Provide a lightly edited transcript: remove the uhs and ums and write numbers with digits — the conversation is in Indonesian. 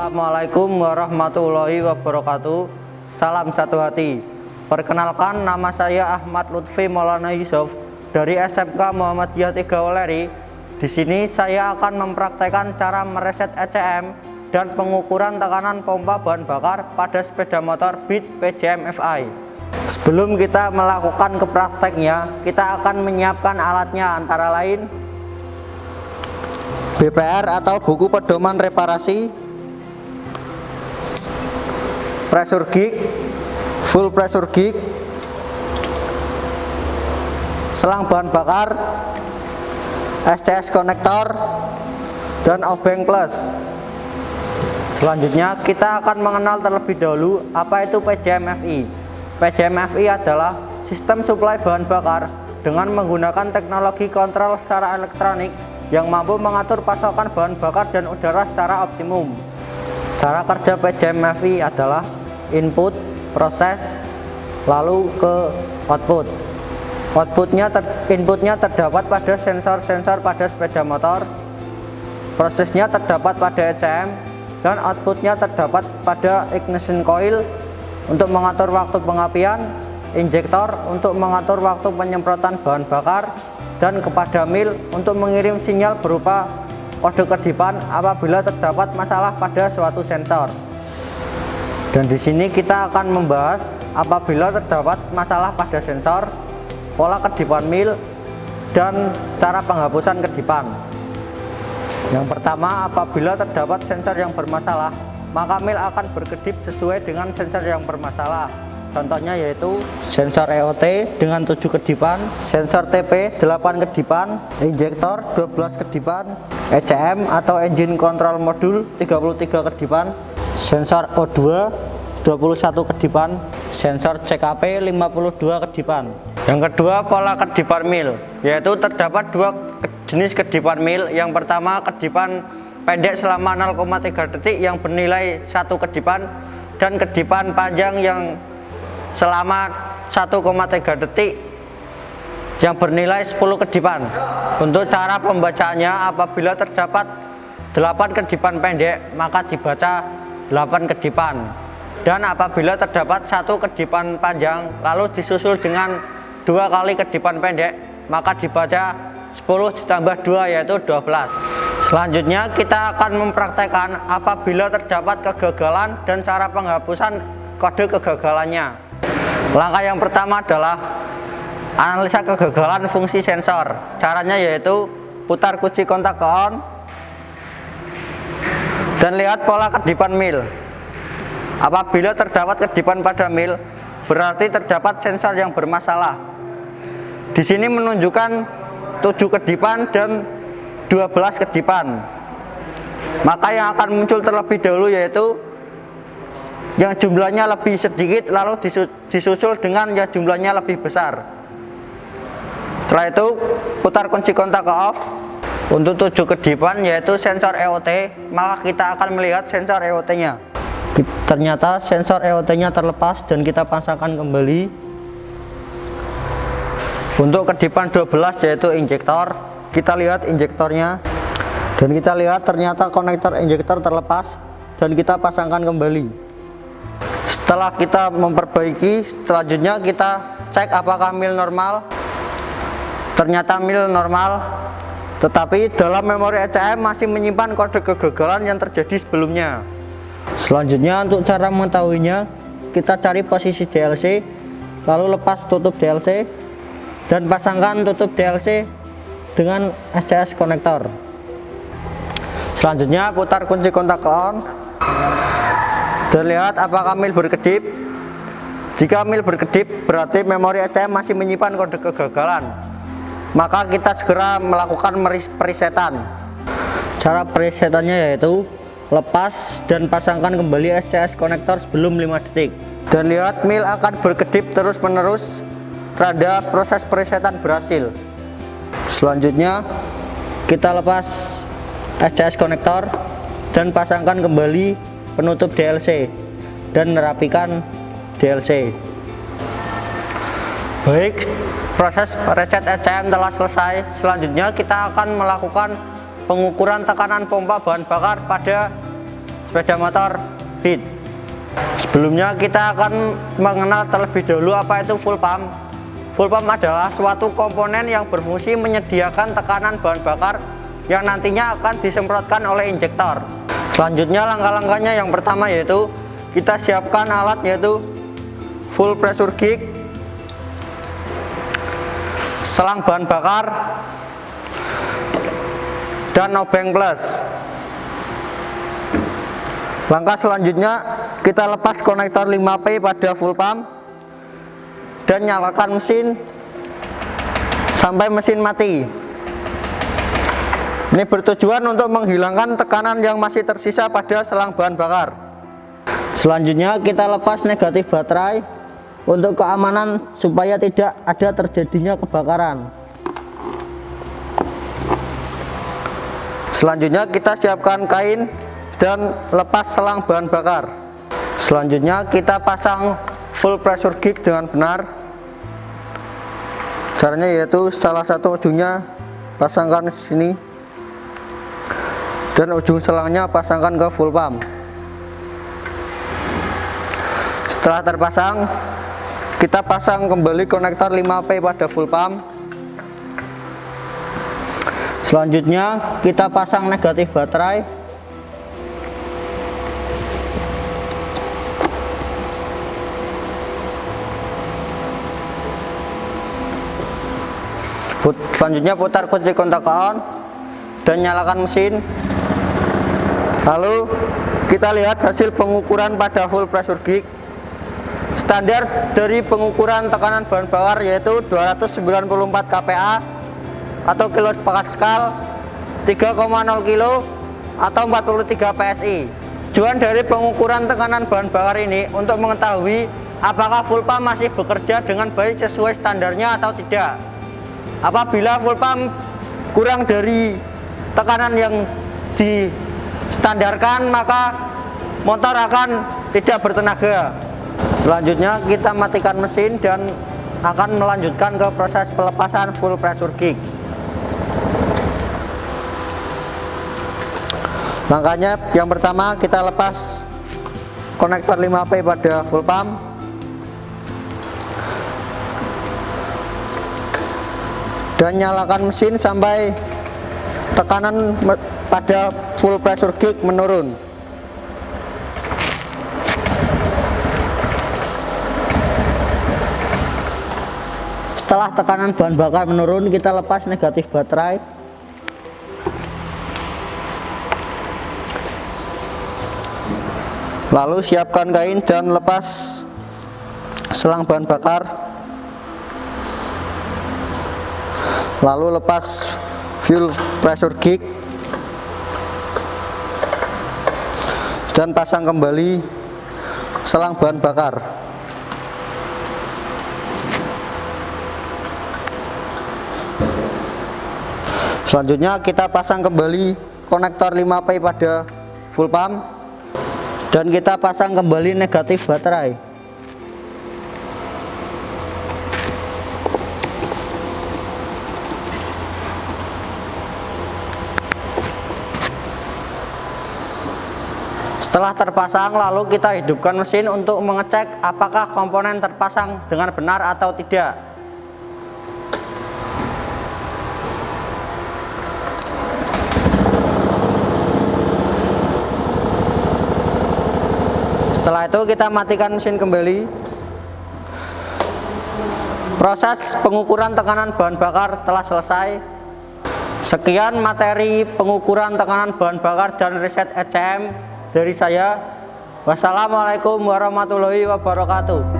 Assalamualaikum warahmatullahi wabarakatuh. Salam satu hati. Perkenalkan, nama saya Ahmad Lutfi Maulana Yusuf dari SMK Muhammadiyah 3 Weleri. Di sini saya akan mempraktekkan cara mereset ECM dan pengukuran tekanan pompa bahan bakar pada sepeda motor Beat PJM FI. Sebelum kita melakukan ke prakteknya, kita akan menyiapkan alatnya, antara lain BPR atau buku pedoman reparasi, pressure gauge, full pressure gauge, selang bahan bakar, SCS konektor, dan obeng plus. Selanjutnya kita akan mengenal terlebih dahulu apa itu PJM FI. PJM FI adalah sistem suplai bahan bakar dengan menggunakan teknologi kontrol secara elektronik yang mampu mengatur pasokan bahan bakar dan udara secara optimum. Cara kerja PJM FI adalah input, proses, lalu ke output. Inputnya terdapat pada sensor-sensor pada sepeda motor, prosesnya terdapat pada ECM, dan outputnya terdapat pada ignition coil untuk mengatur waktu pengapian, injektor untuk mengatur waktu penyemprotan bahan bakar, dan kepada mil untuk mengirim sinyal berupa kode kedipan apabila terdapat masalah pada suatu sensor. Dan di sini kita akan membahas apabila terdapat masalah pada sensor, pola kedipan mil, dan cara penghapusan kedipan. Yang pertama, apabila terdapat sensor yang bermasalah, maka mil akan berkedip sesuai dengan sensor yang bermasalah. Contohnya yaitu sensor EOT dengan 7 kedipan, sensor TP 8 kedipan, injektor 12 kedipan, ECM atau engine control module 33 kedipan, sensor O2 21 kedipan, sensor CKP 52 kedipan. Yang kedua, pola kedipan mil, yaitu terdapat dua jenis kedipan mil. Yang pertama, kedipan pendek selama 0,3 detik yang bernilai 1 kedipan, dan kedipan panjang yang selama 1,3 detik yang bernilai 10 kedipan. Untuk cara pembacaannya, apabila terdapat 8 kedipan pendek, maka dibaca 8 kedipan. Dan apabila terdapat 1 kedipan panjang lalu disusul dengan 2 kali kedipan pendek, maka dibaca 10 ditambah 2 yaitu 12. Selanjutnya kita akan mempraktekkan apabila terdapat kegagalan dan cara penghapusan kode kegagalannya. Langkah yang pertama adalah analisa kegagalan fungsi sensor. Caranya yaitu putar kunci kontak ke on dan lihat pola kedipan mil. Apabila terdapat kedipan pada mil, berarti terdapat sensor yang bermasalah. Di sini menunjukkan 7 kedipan dan 12 kedipan. Maka yang akan muncul terlebih dahulu yaitu yang jumlahnya lebih sedikit, lalu disusul dengan yang jumlahnya lebih besar. Setelah itu putar kunci kontak ke off. Untuk 7 kedipan yaitu sensor EOT, maka kita akan melihat sensor EOT-nya. Ternyata sensor EOT-nya terlepas dan kita pasangkan kembali. Untuk kedipan 12 yaitu injektor, kita lihat injektornya dan kita lihat ternyata konektor injektor terlepas dan kita pasangkan kembali. Setelah kita memperbaiki, selanjutnya kita cek apakah mil normal. Ternyata mil normal, tetapi dalam memori ECM masih menyimpan kode kegagalan yang terjadi sebelumnya. Selanjutnya, untuk cara mengetahuinya, kita cari posisi DLC, lalu lepas tutup DLC dan pasangkan tutup DLC dengan SCS konektor. Selanjutnya putar kunci kontak ke on dan lihat apakah mil berkedip. Jika mil berkedip, berarti memori ECM masih menyimpan kode kegagalan. Maka kita segera melakukan presetan. Cara presetannya yaitu lepas dan pasangkan kembali SCS konektor sebelum 5 detik. Dan lihat mil akan berkedip terus menerus tanda proses presetan berhasil. Selanjutnya kita lepas SCS konektor dan pasangkan kembali penutup DLC dan merapikan DLC. Baik, proses reset ECM telah selesai. Selanjutnya kita akan melakukan pengukuran tekanan pompa bahan bakar pada sepeda motor Beat. Sebelumnya kita akan mengenal terlebih dahulu apa itu full pump. Full pump adalah suatu komponen yang berfungsi menyediakan tekanan bahan bakar yang nantinya akan disemprotkan oleh injektor. Selanjutnya langkah-langkahnya yang pertama yaitu kita siapkan alat yaitu full pressure gauge, selang bahan bakar, dan obeng plus. Langkah selanjutnya kita lepas konektor 5P pada full pump dan nyalakan mesin sampai mesin mati. Ini bertujuan untuk menghilangkan tekanan yang masih tersisa pada selang bahan bakar. Selanjutnya kita lepas negatif baterai untuk keamanan supaya tidak ada terjadinya kebakaran. Selanjutnya kita siapkan kain dan lepas selang bahan bakar. Selanjutnya kita pasang full pressure gauge dengan benar. Caranya yaitu salah satu ujungnya pasangkan sini dan ujung selangnya pasangkan ke full pump. Setelah terpasang, kita pasang kembali konektor 5P pada full pump. Selanjutnya kita pasang negatif baterai. Selanjutnya putar kunci kontak on dan nyalakan mesin. Lalu kita lihat hasil pengukuran pada full pressure gauge. Standar dari pengukuran tekanan bahan bakar yaitu 294 kPa atau kilopascal, 3,0 kilo atau 43 PSI. Tujuan dari pengukuran tekanan bahan bakar ini untuk mengetahui apakah full pump masih bekerja dengan baik sesuai standarnya atau tidak. Apabila full pump kurang dari tekanan yang distandarkan, maka motor akan tidak bertenaga. Selanjutnya kita matikan mesin dan akan melanjutkan ke proses pelepasan full pressure gauge. Langkahnya yang pertama kita lepas konektor 5P pada full pump. Dan nyalakan mesin sampai tekanan pada full pressure gauge menurun. Setelah tekanan bahan bakar menurun, kita lepas negatif baterai. Lalu siapkan kain dan lepas selang bahan bakar. Lalu lepas fuel pressure gauge dan pasang kembali selang bahan bakar. Selanjutnya kita pasang kembali konektor 5P pada full pump dan kita pasang kembali negatif baterai. Setelah terpasang, lalu kita hidupkan mesin untuk mengecek apakah komponen terpasang dengan benar atau tidak. Setelah itu kita matikan mesin kembali. Proses pengukuran tekanan bahan bakar telah selesai. Sekian materi pengukuran tekanan bahan bakar dan riset ECM dari saya. Wassalamualaikum warahmatullahi wabarakatuh.